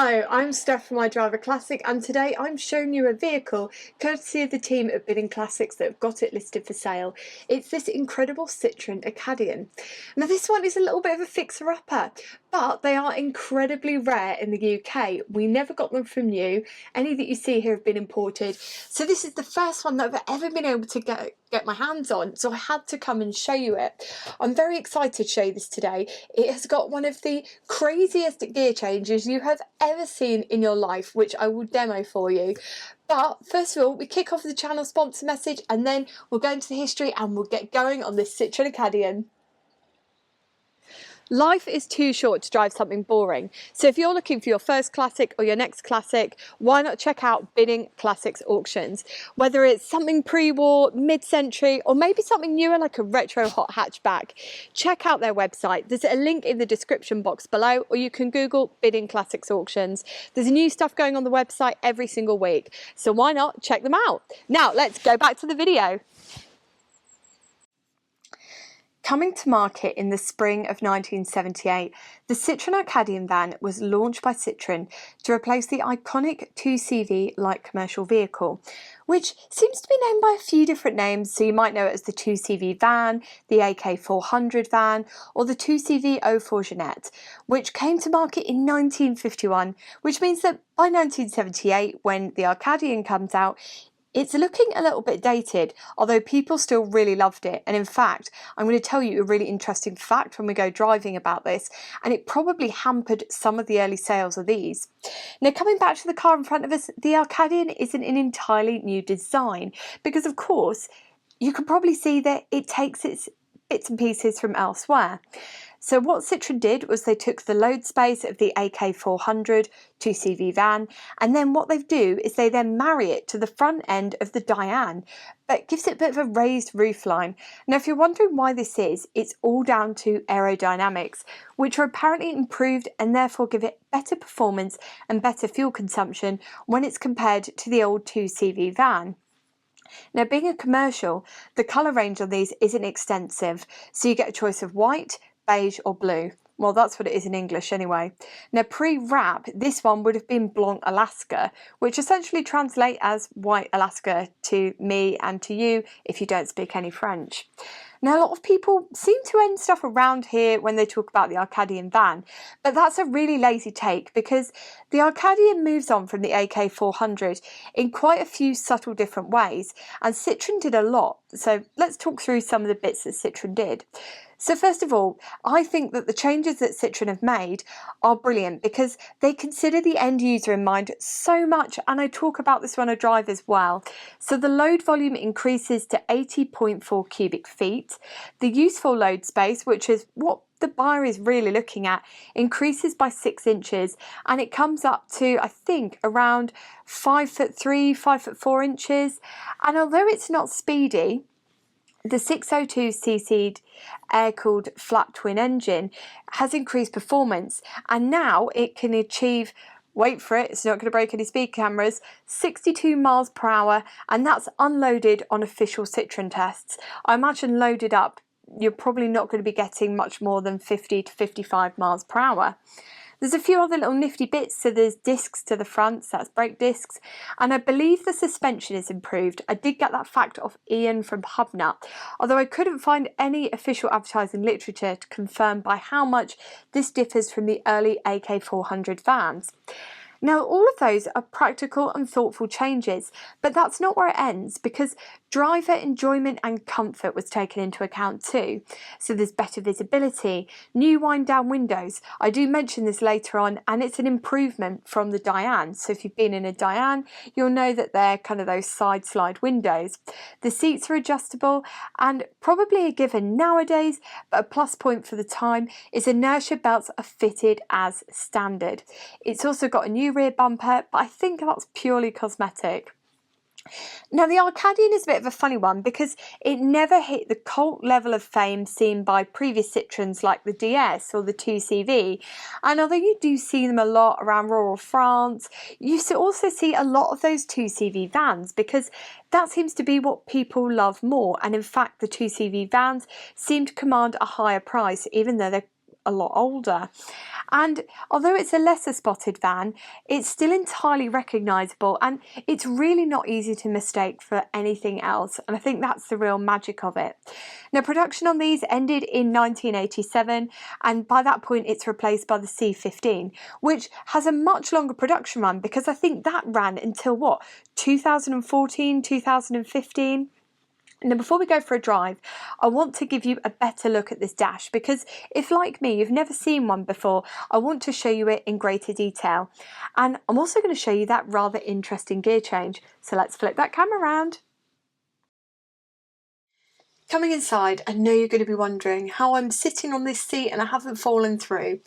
Hello, I'm Steph from My Driver Classic, and today I'm showing you a vehicle courtesy of the team at Bidding Classics that have got it listed for sale. It's this incredible Citroen Acadiane. Now this one is a little bit of a fixer-upper, but they are incredibly rare in the UK. We never got them from new. Any that you see here have been imported. So this is the first one that I've ever been able to get my hands on, so I had to come and show you it. I'm very excited to show you this today. It has got one of the craziest gear changes you have ever seen in your life, which I will demo for you. But first of all, we kick off with the channel sponsor message, and then we'll go into the history and we'll get going on this Citroen Acadiane. Life is too short to drive something boring, so if you're looking for your first classic or your next classic, why not check out Bidding Classics auctions? Whether it's something pre-war, mid-century, or maybe something newer like a retro hot hatchback, check out their website. There's a link in the description box below, or you can Google Bidding Classics auctions. There's new stuff going on the website every single week, so why not check them out? Now let's go back to the video. Coming to market in the spring of 1978, the Citroen Arcadiane van was launched by Citroen to replace the iconic 2CV light commercial vehicle, which seems to be known by a few different names. So you might know it as the 2CV van, the AK400 van, or the 2CV Au Fourgonette, which came to market in 1951, which means that by 1978, when the Arcadiane comes out, it's looking a little bit dated, although people still really loved it. And in fact, I'm going to tell you a really interesting fact when we go driving about this, and it probably hampered some of the early sales of these. Now, coming back to the car in front of us, the Arcadiane isn't an entirely new design, because of course, you can probably see that it takes its bits and pieces from elsewhere. So what Citroen did was they took the load space of the AK400 2CV van, and then what they do is they then marry it to the front end of the Dyane, but gives it a bit of a raised roofline. Now if you're wondering why this is, it's all down to aerodynamics, which are apparently improved and therefore give it better performance and better fuel consumption when it's compared to the old 2CV van. Now, being a commercial, the colour range on these isn't extensive, so you get a choice of white, beige or blue. Well, that's what it is in English anyway. Now, pre-wrap, this one would have been Blanc Alaska, which essentially translates as white Alaska to me and to you if you don't speak any French. Now, a lot of people seem to end stuff around here when they talk about the Arcadiane van, but that's a really lazy take because the Arcadiane moves on from the AK400 in quite a few subtle different ways, and Citroen did a lot. So let's talk through some of the bits that Citroen did. So first of all, I think that the changes that Citroen have made are brilliant because they consider the end user in mind so much, and I talk about this when I drive as well. So the load volume increases to 80.4 cubic feet. The useful load space, which is what the buyer is really looking at, increases by 6 inches, and it comes up to, I think, around 5'3", 5'4" inches. And although it's not speedy, the 602cc air-cooled flat twin engine has increased performance, and now it can achieve, wait for it, it's not going to break any speed cameras, 62 miles per hour, and that's unloaded on official Citroen tests. I imagine loaded up, you're probably not going to be getting much more than 50 to 55 miles per hour. There's a few other little nifty bits, so there's discs to the front, so that's brake discs, and I believe the suspension is improved. I did get that fact off Ian from Hubnut, although I couldn't find any official advertising literature to confirm by how much this differs from the early AK400 vans. Now, all of those are practical and thoughtful changes, but that's not where it ends because driver enjoyment and comfort was taken into account too. So there's better visibility, new wind down windows. I do mention this later on, and it's an improvement from the Dyane. So if you've been in a Dyane, you'll know that they're kind of those side slide windows. The seats are adjustable, and probably a given nowadays, but a plus point for the time is inertia belts are fitted as standard. It's also got a new rear bumper, but I think that's purely cosmetic. Now the Arcadiane is a bit of a funny one because it never hit the cult level of fame seen by previous Citroens like the DS or the 2CV, and although you do see them a lot around rural France, you also see a lot of those 2CV vans because that seems to be what people love more, and in fact the 2CV vans seem to command a higher price even though they're a lot older. And although it's a lesser spotted van, it's still entirely recognisable, and it's really not easy to mistake for anything else, and I think that's the real magic of it. Now, production on these ended in 1987, and by that point it's replaced by the C15, which has a much longer production run, because I think that ran until what, 2014, 2015? Now, before we go for a drive, I want to give you a better look at this dash, because if, like me, you've never seen one before, I want to show you it in greater detail. And I'm also going to show you that rather interesting gear change. So let's flip that camera around. Coming inside, I know you're going to be wondering how I'm sitting on this seat and I haven't fallen through.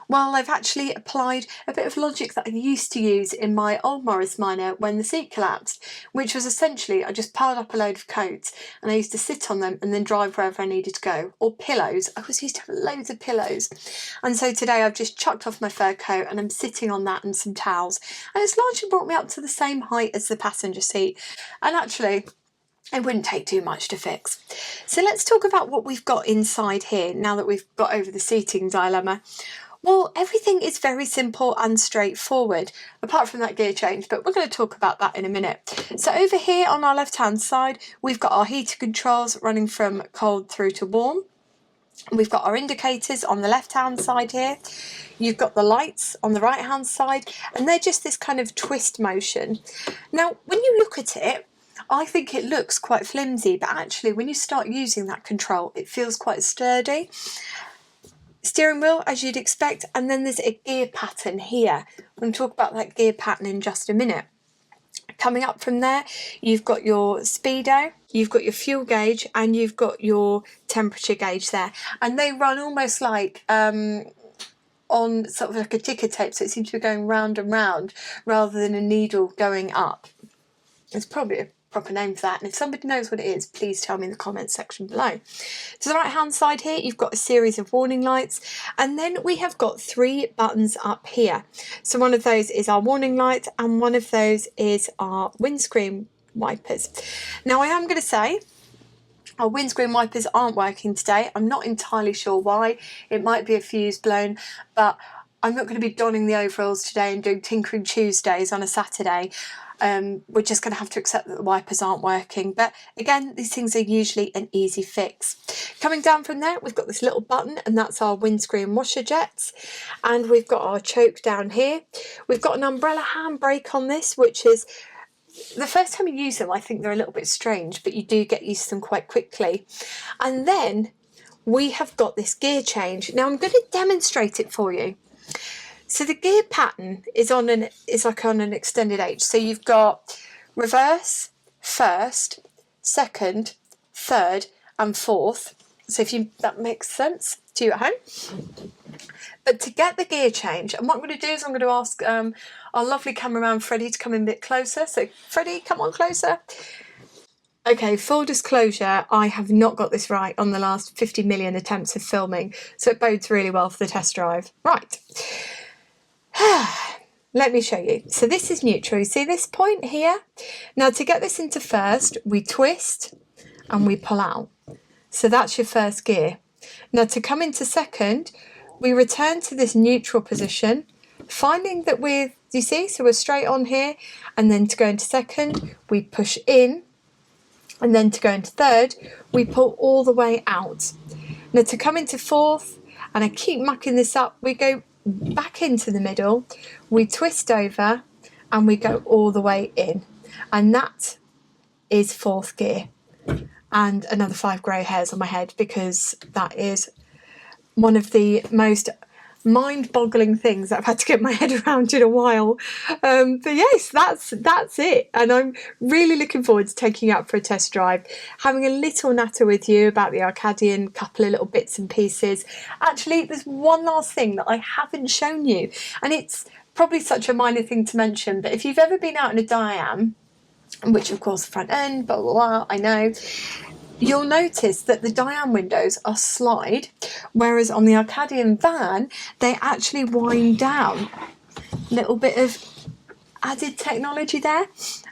Well, I've actually applied a bit of logic that I used to use in my old Morris Minor when the seat collapsed, which was essentially I just piled up a load of coats and I used to sit on them and then drive wherever I needed to go. Or pillows. I used to have loads of pillows. And so today I've just chucked off my fur coat and I'm sitting on that and some towels. And it's largely brought me up to the same height as the passenger seat. And actually, it wouldn't take too much to fix. So let's talk about what we've got inside here now that we've got over the seating dilemma. Well, everything is very simple and straightforward, apart from that gear change, but we're going to talk about that in a minute. So over here on our left-hand side, we've got our heater controls running from cold through to warm. We've got our indicators on the left-hand side here. You've got the lights on the right-hand side, and they're just this kind of twist motion. Now, when you look at it, I think it looks quite flimsy, but actually when you start using that control, it feels quite sturdy. Steering wheel, as you'd expect, and then there's a gear pattern here. I'm going to talk about that gear pattern in just a minute. Coming up from there, you've got your speedo, you've got your fuel gauge, and you've got your temperature gauge there. And they run almost like on sort of like a ticker tape, so it seems to be going round and round rather than a needle going up. It's probably a proper name for that, and if somebody knows what it is, please tell me in the comments section below. To the right hand side here, you've got a series of warning lights, and then we have got 3 buttons up here. So one of those is our warning light, and one of those is our windscreen wipers. Now I am going to say our windscreen wipers aren't working today. I'm not entirely sure why. It might be a fuse blown, but I'm not going to be donning the overalls today and doing Tinkering Tuesdays on a Saturday. We're just going to have to accept that the wipers aren't working, but again, these things are usually an easy fix. Coming down from there, we've got this little button, and that's our windscreen washer jets, and we've got our choke down here. We've got an umbrella handbrake on this, which is, the first time you use them, I think they're a little bit strange, but you do get used to them quite quickly. And then we have got this gear change. Now I'm going to demonstrate it for you. So the gear pattern is like on an extended H. So you've got reverse, first, second, third, and fourth. So that makes sense to you at home. But to get the gear change, and what I'm going to do is I'm going to ask our lovely cameraman Freddie to come in a bit closer. So Freddie, come on closer. Okay, full disclosure, I have not got this right on the last 50 million attempts of filming, so it bodes really well for the test drive. Right. Let me show you. So this is neutral. You see this point here? Now to get this into first, we twist and we pull out. So that's your first gear. Now to come into second, we return to this neutral position, finding that you see, so we're straight on here, and then to go into second, we push in, and then to go into third, we pull all the way out. Now to come into fourth, and I keep mucking this up, we go back into the middle, we twist over, and we go all the way in. And that is fourth gear. And another 5 grey hairs on my head, because that is one of the most mind-boggling things that I've had to get my head around in a while. But yes, that's it, and I'm really looking forward to taking you out for a test drive, having a little natter with you about the Arcadiane, couple of little bits and pieces. Actually, there's one last thing that I haven't shown you, and it's probably such a minor thing to mention, but if you've ever been out in a Dyane, which of course the front end, blah blah blah, I know, you'll notice that the Dyane windows are slide, whereas on the Arcadiane van, they actually wind down. Little bit of added technology there.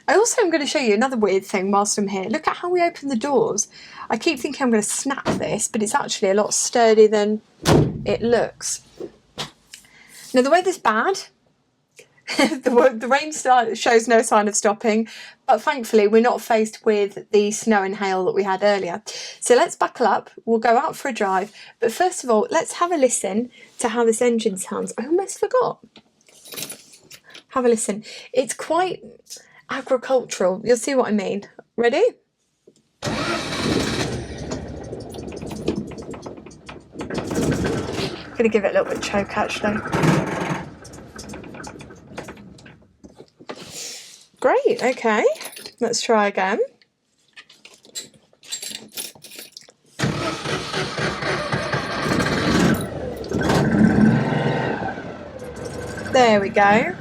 I also am going to show you another weird thing whilst I'm here. Look at how we open the doors. I keep thinking I'm going to snap this, but it's actually a lot sturdier than it looks. Now the weather's bad. The rain shows no sign of stopping, but thankfully we're not faced with the snow and hail that we had earlier. So let's buckle up, we'll go out for a drive, but first of all let's have a listen to how this engine sounds. I almost forgot. Have a listen. It's quite agricultural, you'll see what I mean. Ready? I'm going to give it a little bit of choke actually. Great, okay, let's try again. There we go.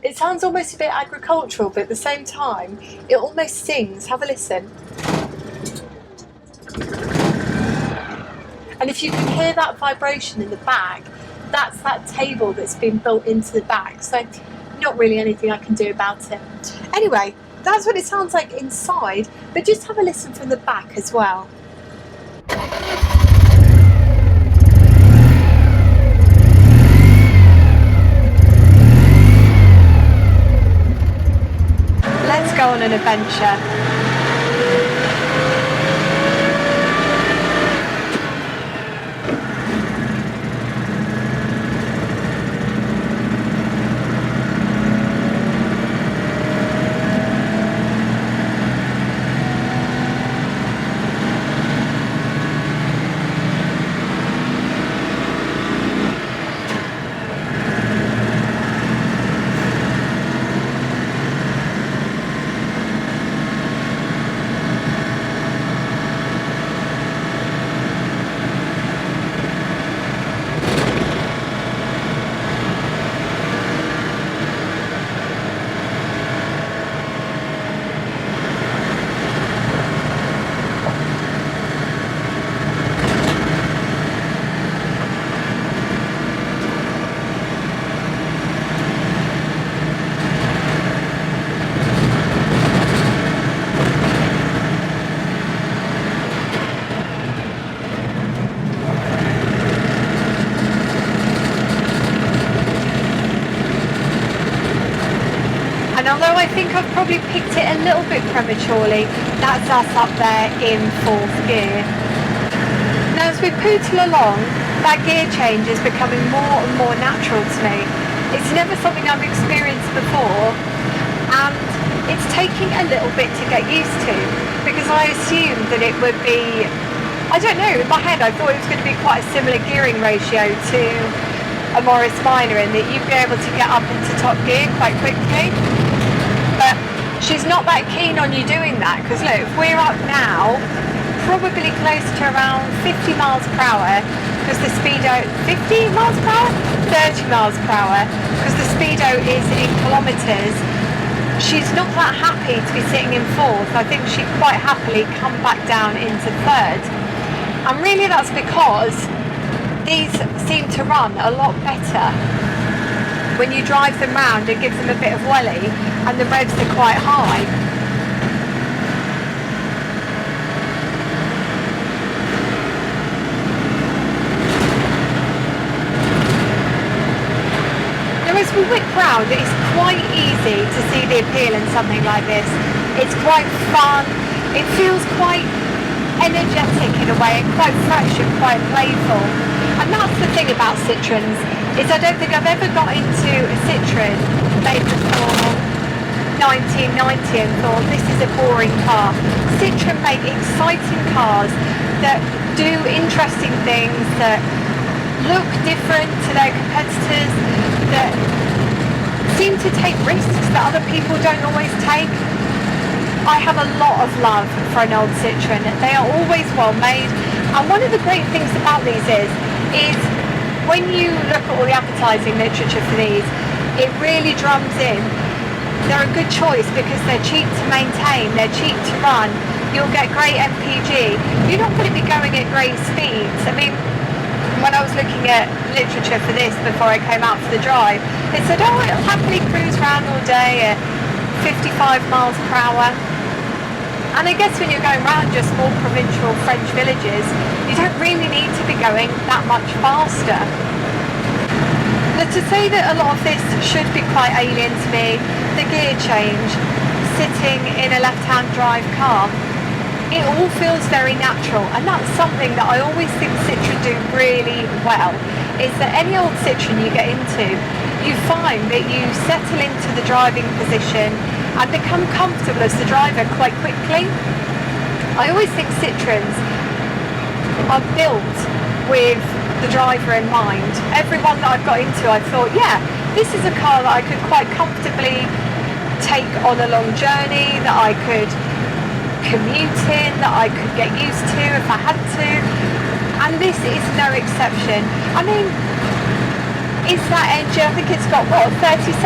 It sounds almost a bit agricultural, but at the same time, it almost sings. Have a listen. And if you can hear that vibration in the back, that's that table that's been built into the back, so not really anything I can do about it. Anyway, that's what it sounds like inside, but just have a listen from the back as well. Let's go on an adventure. Although I think I've probably picked it a little bit prematurely, that's us up there in 4th gear. Now as we pootle along, that gear change is becoming more and more natural to me. It's never something I've experienced before, and it's taking a little bit to get used to, because I assumed that it would be, I don't know, in my head I thought it was going to be quite a similar gearing ratio to a Morris Minor, in that you'd be able to get up into top gear quite quickly. But she's not that keen on you doing that, because look, we're up now probably close to around 50 miles per hour, because the speedo, 50 miles per hour? 30 miles per hour, because the speedo is in kilometres. She's not that happy to be sitting in 4th. I think she'd quite happily come back down into 3rd. And really that's because these seem to run a lot better. When you drive them round, it gives them a bit of welly, and the revs are quite high. Now as we whip round, it's quite easy to see the appeal in something like this. It's quite fun, it feels quite energetic in a way, and quite fresh and quite playful. And that's the thing about Citroens, is I don't think I've ever got into a Citroen made before 1990 and thought this is a boring car. Citroen make exciting cars that do interesting things, that look different to their competitors, that seem to take risks that other people don't always take. I have a lot of love for an old Citroen. They are always well made, and one of the great things about these is when you look at all the advertising literature for these, it really drums in. They're a good choice because they're cheap to maintain, they're cheap to run, you'll get great MPG. You're not going to be going at great speeds. I mean, when I was looking at literature for this before I came out for the drive, it said, oh, it'll happily cruise around all day at 55 miles per hour. And I guess when you're going around just small provincial French villages, you don't really need to be going that much faster. But to say that a lot of this should be quite alien to me, the gear change, sitting in a left-hand drive car, it all feels very natural, and that's something that I always think Citroen do really well, is that any old Citroen you get into, you find that you settle into the driving position and become comfortable as the driver quite quickly. I always think Citroens are built with the driver in mind. Every one that I've got into, I thought, yeah, this is a car that I could quite comfortably take on a long journey, that I could commute in, that I could get used to if I had to, and this is no exception. I mean, is that engine, I think it's got what, 37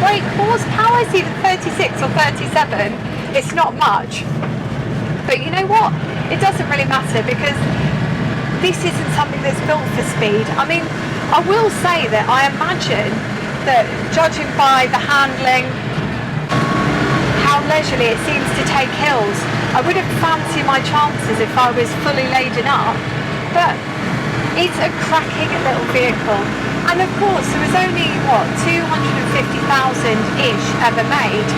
brake horsepower? It's either 36 or 37. It's not much, but you know what, it doesn't really matter, because this isn't something that's built for speed. I mean, I will say that I imagine that, judging by the handling, how leisurely it seems to take hills, I wouldn't fancy my chances if I was fully laden up, but it's a cracking little vehicle. And of course, there was only, what, 250,000-ish ever made.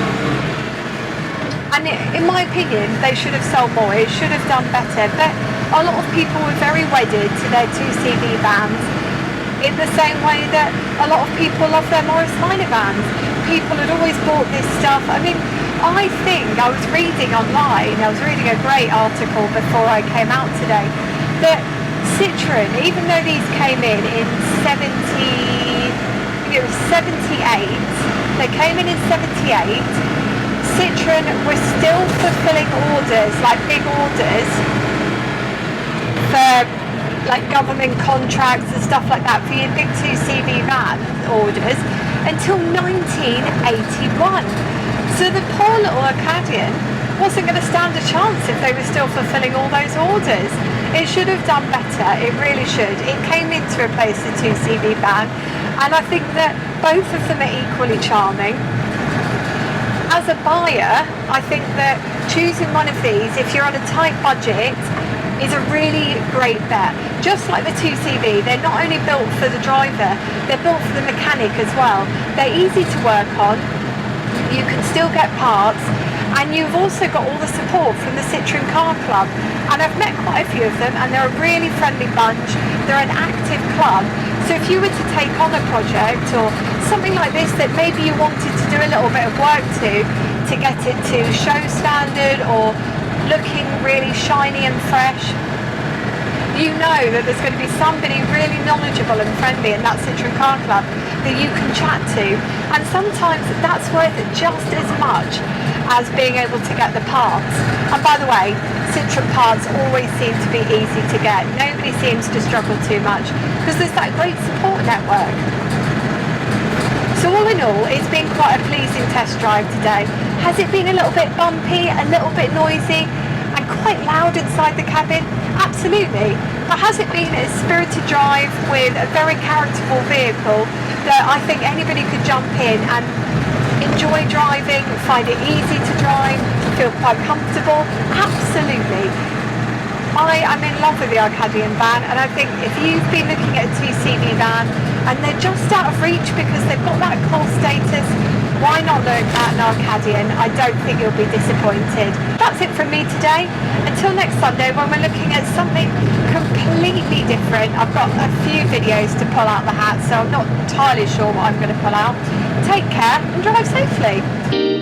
And in my opinion, they should have sold more, it should have done better, but a lot of people were very wedded to their 2CV vans, in the same way that a lot of people love their Morris Minor vans. People had always bought this stuff. I mean, I think I was reading online, I was reading a great article before I came out today, that Citroen, even though these came in 78, they came in 78, Citroen was still fulfilling orders, like big orders, for like government contracts and stuff like that, for your big 2CV van orders, until 1981. So the poor little Acadiane wasn't going to stand a chance if they were still fulfilling all those orders. It should have done better, it really should. It came in to replace the 2CV van, and I think that both of them are equally charming. As a buyer, I think that choosing one of these, if you're on a tight budget, is a really great bet. Just like the 2CV, they're not only built for the driver, they're built for the mechanic as well. They're easy to work on, you can still get parts, and you've also got all the support from the Citroen Car Club. And I've met quite a few of them, and they're a really friendly bunch. They're an active club. So if you were to take on a project or something like this that maybe you wanted to do a little bit of work to get it to show standard or looking really shiny and fresh, you know that there's going to be somebody really knowledgeable and friendly in that Citroen Car Club that you can chat to. And sometimes that's worth it just as much as being able to get the parts. And by the way, Citroen parts always seem to be easy to get. Nobody seems to struggle too much because there's that great support network. So all in all, it's been quite a pleasing test drive today. Has it been a little bit bumpy, a little bit noisy, and quite loud inside the cabin? Absolutely. But has it been a spirited drive with a very characterful vehicle that I think anybody could jump in and enjoy driving, find it easy to drive, feel quite comfortable? Absolutely. I am in love with the Arcadiane van, and I think if you've been looking at a 2CV van and they're just out of reach because they've got that cool status, why not look at an Arcadiane? I don't think you'll be disappointed. That's it from me today. Until next Sunday, when we're looking at something completely different. I've got a few videos to pull out the hat, so I'm not entirely sure what I'm going to pull out. Take care and drive safely.